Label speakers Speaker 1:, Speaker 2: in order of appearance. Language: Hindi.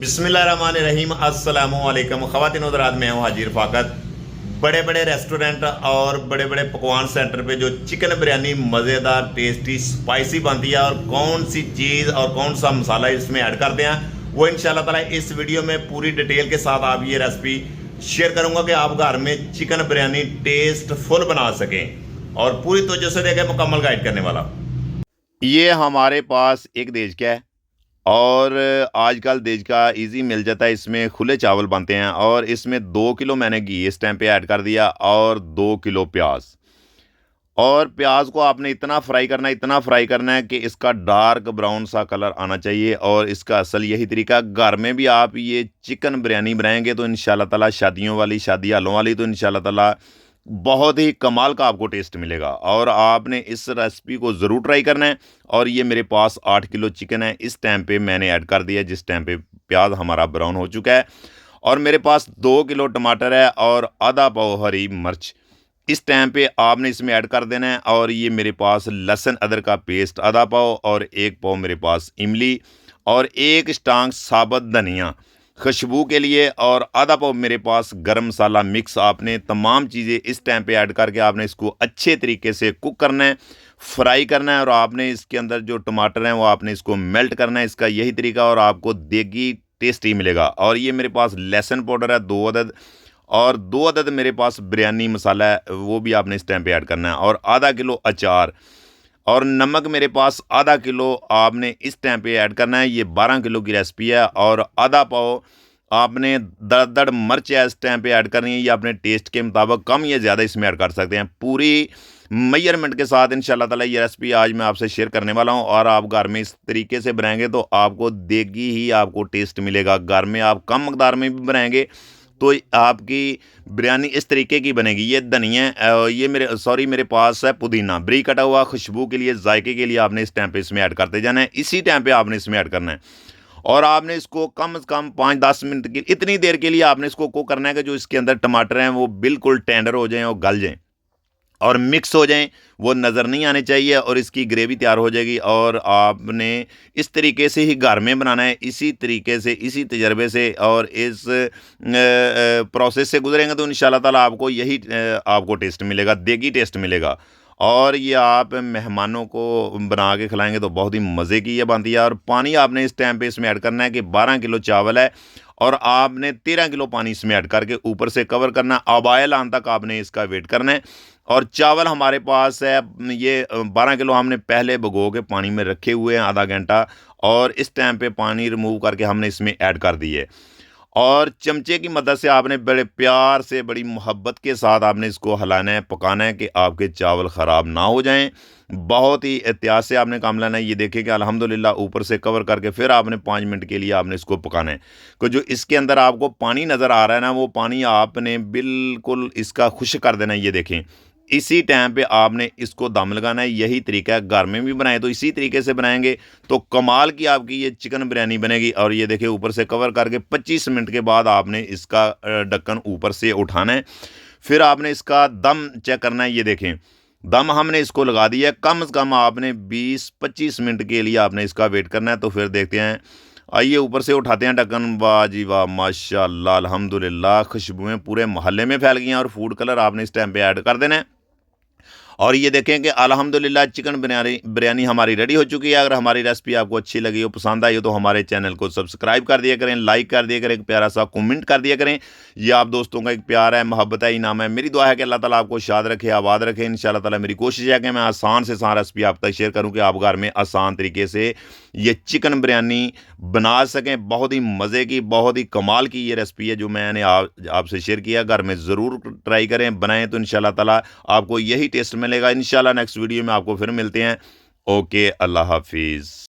Speaker 1: बिस्मिल्लाहिर्रहमानिर्रहीम अस्सलामुअलैकुम ख़वातीन हज़रात, मैं हूँ हाजी रफ़ाकत। बड़े बड़े रेस्टोरेंट और बड़े बड़े पकवान सेंटर पे जो चिकन बिरयानी मज़ेदार टेस्टी स्पाइसी बनती है और कौन सी चीज़ और कौन सा मसाला इसमें ऐड करते हैं वो इंशाल्लाह ताला इस वीडियो में पूरी डिटेल के साथ आप ये रेसिपी शेयर करूँगा कि आप घर में चिकन बिरयानी टेस्टफुल बना सकें और पूरी तवज्जो से देखें, मुकम्मल गाइड करने वाला। ये हमारे पास एक देज का है और आजकल देज का इजी मिल जाता है। इसमें खुले चावल बनते हैं और इसमें 2 किलो मैंने घी इस टाइम पे ऐड कर दिया और 2 किलो प्याज। और प्याज को आपने इतना फ्राई करना है कि इसका डार्क ब्राउन सा कलर आना चाहिए। और इसका असल यही तरीका, घर में भी आप ये चिकन बिरयानी बनाएंगे तो इंशाल्लाह ताला शादियों वाली, शादी हालों वाली, तो इंशाल्लाह ताला बहुत ही कमाल का आपको टेस्ट मिलेगा और आपने इस रेसिपी को ज़रूर ट्राई करना है। और ये मेरे पास 8 किलो चिकन है, इस टाइम पे मैंने ऐड कर दिया जिस टाइम पे प्याज हमारा ब्राउन हो चुका है। और मेरे पास 2 किलो टमाटर है और आधा पाव हरी मिर्च इस टाइम पे आपने इसमें ऐड कर देना है। और ये मेरे पास लहसुन अदरक का पेस्ट आधा पाव और 1 पाव मेरे पास इमली और 1 स्टांग साबुत धनिया खुशबू के लिए और आधा पाव मेरे पास गरम मसाला मिक्स। आपने तमाम चीज़ें इस टाइम पे ऐड करके आपने इसको अच्छे तरीके से कुक करना है, फ्राई करना है। और आपने इसके अंदर जो टमाटर हैं वो आपने इसको मेल्ट करना है, इसका यही तरीका, और आपको देगी टेस्टी मिलेगा। और ये मेरे पास लहसुन पाउडर है 2 अदद और 2 अदद मेरे पास बिरयानी मसाला है, वो भी आपने इस टाइम पे ऐड करना है। और आधा किलो अचार और नमक मेरे पास आधा किलो आपने इस टाइम पे ऐड करना है। ये 12 किलो की रेसिपी है। और आधा पाव आपने दरदड़ मिर्च है इस टाइम पे ऐड करनी है, ये अपने टेस्ट के मुताबिक कम या ज़्यादा इसमें ऐड कर सकते हैं। पूरी मेजरमेंट के साथ इंशाल्लाह ताला ये रेसिपी आज मैं आपसे शेयर करने वाला हूँ। और आप घर में इस तरीके से बनाएंगे तो आपको देगी ही आपको टेस्ट मिलेगा। घर में आप कम मकदार में भी बनाएंगे तो आपकी बिरयानी इस तरीके की बनेगी। ये धनिया ये मेरे पास है पुदीना बरीक कटा हुआ, खुशबू के लिए, जायके के लिए आपने इस टाइम पे इसमें ऐड करते जाना है। इसी टाइम पे आपने इसमें ऐड करना है और आपने इसको कम से कम 5-10 मिनट की इतनी देर के लिए आपने इसको कुक करना है कि जो इसके अंदर टमाटर हैं वो बिल्कुल टेंडर हो जाएं और गल जाएं और मिक्स हो जाएं, वो नज़र नहीं आने चाहिए और इसकी ग्रेवी तैयार हो जाएगी। और आपने इस तरीके से ही घर में बनाना है, इसी तरीके से, इसी तजर्बे से और इस प्रोसेस से गुजरेंगे तो इंशाल्लाह ताला आपको यही आपको टेस्ट मिलेगा, देगी टेस्ट मिलेगा। और ये आप मेहमानों को बना के खिलाएंगे तो बहुत ही मज़े की ये बनती है। और पानी आपने इस टाइम पे इसमें ऐड करना है कि 12 किलो चावल है और आपने 13 किलो पानी इसमें ऐड करके ऊपर से कवर करना है। उबाल आने तक आपने इसका वेट करना है। और चावल हमारे पास है ये 12 किलो हमने पहले भिगो के पानी में रखे हुए हैं आधा घंटा, और इस टाइम पे पानी रिमूव करके हमने इसमें ऐड कर दिए। और चमचे की मदद से आपने बड़े प्यार से, बड़ी मोहब्बत के साथ आपने इसको हिलाना है, पकाना है कि आपके चावल ख़राब ना हो जाएं। बहुत ही एहतियात से आपने काम लेना है। ये देखिए कि अल्हम्दुलिल्लाह ऊपर से कवर करके फिर आपने 5 मिनट के लिए आपने इसको पकाना है। तो जो इसके अंदर आपको पानी नज़र आ रहा है ना, वो पानी आपने बिल्कुल इसका खुश्क कर देना है। ये देखें, इसी टाइम पे आपने इसको दम लगाना है। यही तरीका है, घर में भी बनाए तो इसी तरीके से बनाएंगे तो कमाल की आपकी ये चिकन बिरयानी बनेगी। और ये देखिए ऊपर से कवर करके 25 मिनट के बाद आपने इसका ढक्कन ऊपर से उठाना है। फिर आपने इसका दम चेक करना है। ये देखें, दम हमने इसको लगा दिया है। कम से कम आपने 20-25 मिनट के लिए आपने इसका वेट करना है। तो फिर देखते हैं, आइए ऊपर से उठाते हैं ढक्कन। वाह जी वाह, माशाल्लाह, अल्हम्दुलिल्लाह, खुशबुएं पूरे मोहल्ले में फैल गई हैं। और फूड कलर आपने इस टाइम पे ऐड कर देना है। और ये देखें कि अल्हम्दुलिल्लाह चिकन बिरयानी हमारी रेडी हो चुकी है। अगर हमारी रेसिपी आपको अच्छी लगी हो, पसंद आई हो, तो हमारे चैनल को सब्सक्राइब कर दिया करें, लाइक कर दिया करें, एक प्यारा सा कमेंट कर दिया करें। ये आप दोस्तों का एक प्यार है, मोहब्बत है, इनाम है। मेरी दुआ है कि अल्लाह ताला आपको शाद रखे, आबाद रखे। इंशाल्लाह ताला मेरी कोशिश है कि मैं आसान से आसान रेसिपी आप तक शेयर करूँ कि आप घर में आसान तरीके से ये चिकन बिरयानी बना सकें। बहुत ही मज़े की, बहुत ही कमाल की ये रेसिपी है जो मैंने आपसे शेयर किया। घर में ज़रूर ट्राई करें, बनाएं तो इंशाल्लाह ताला आपको यही टेस्ट मिलेगा। इंशाल्लाह नेक्स्ट वीडियो में आपको फिर मिलते हैं। ओके, अल्लाह हाफिज़।